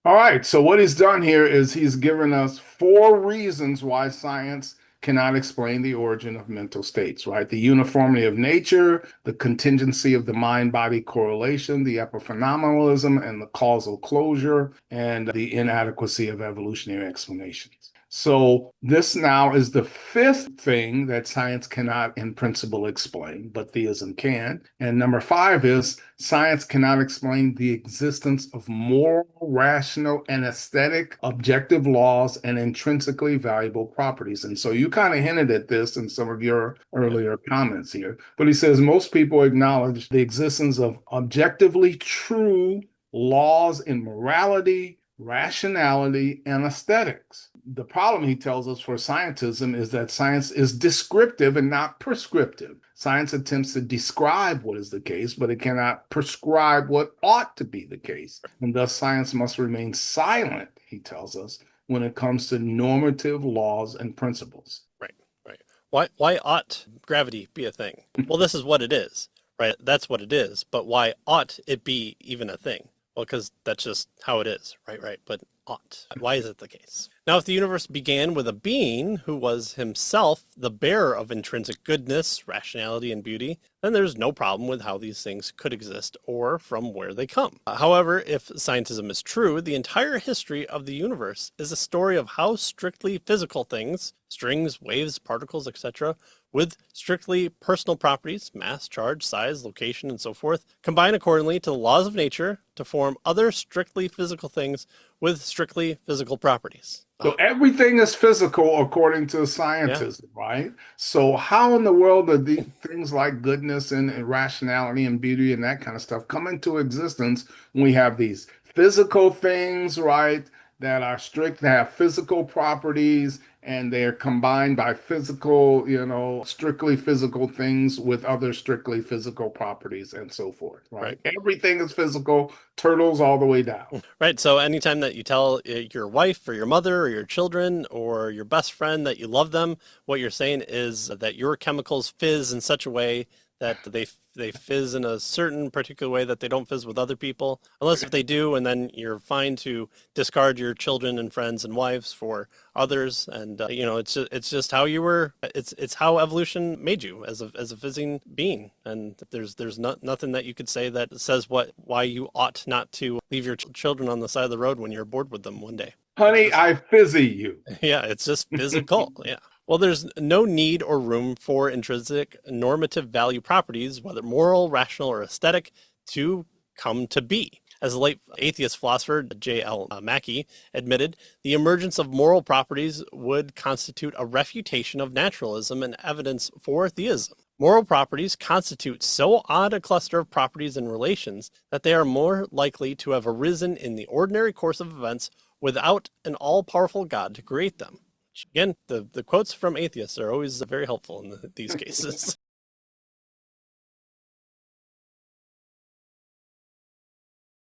All right, so what he's done here is he's given us four reasons why science cannot explain the origin of mental states, right? The uniformity of nature, the contingency of the mind-body correlation, the epiphenomenalism and the causal closure, and the inadequacy of evolutionary explanations. So this now is the fifth thing that science cannot in principle explain, but theism can. And number five is science cannot explain the existence of moral, rational, and aesthetic objective laws and intrinsically valuable properties. And so you kind of hinted at this in some of your Yeah. earlier comments here. But he says most people acknowledge the existence of objectively true laws in morality, rationality, and aesthetics. The problem, he tells us, for scientism is that science is descriptive and not prescriptive. Science attempts to describe what is the case, but it cannot prescribe what ought to be the case. And thus, science must remain silent, he tells us, when it comes to normative laws and principles. Right, right. Why ought gravity be a thing? Well, this is what it is, right? That's what it is. But why ought it be even a thing? Well, because that's just how it is, right? Right. But ought. Why is it the case? Now, if the universe began with a being who was himself the bearer of intrinsic goodness, rationality, and beauty, then there's no problem with how these things could exist or from where they come. However, if scientism is true, the entire history of the universe is a story of how strictly physical things, strings, waves, particles, etc., with strictly personal properties, mass, charge, size, location, and so forth, combine accordingly to the laws of nature to form other strictly physical things with strictly physical properties. So everything is physical according to Yeah. scientism, right? So how in the world do these things like goodness and rationality and beauty and that kind of stuff come into existence when we have these physical things, right, that are strict, that have physical properties, and they're combined by physical, strictly physical things with other strictly physical properties and so forth, Right. right? Everything is physical, turtles all the way down. Right. So anytime that you tell your wife or your mother or your children or your best friend that you love them, what you're saying is that your chemicals fizz in such a way that they fizz in a certain particular way that they don't fizz with other people, unless if they do, and then you're fine to discard your children and friends and wives for others. And it's just how you were. It's how evolution made you as a fizzing being. And there's nothing that you could say that says why you ought not to leave your children on the side of the road when you're bored with them one day. It's Honey, just I fizzy you. yeah, it's just physical. Yeah. Well, there's no need or room for intrinsic normative value properties, whether moral, rational, or aesthetic, to come to be. As the late atheist philosopher J.L. Mackie admitted, the emergence of moral properties would constitute a refutation of naturalism and evidence for theism. Moral properties constitute so odd a cluster of properties and relations that they are more likely to have arisen in the ordinary course of events without an all-powerful God to create them. Again, the quotes from atheists are always very helpful in these cases.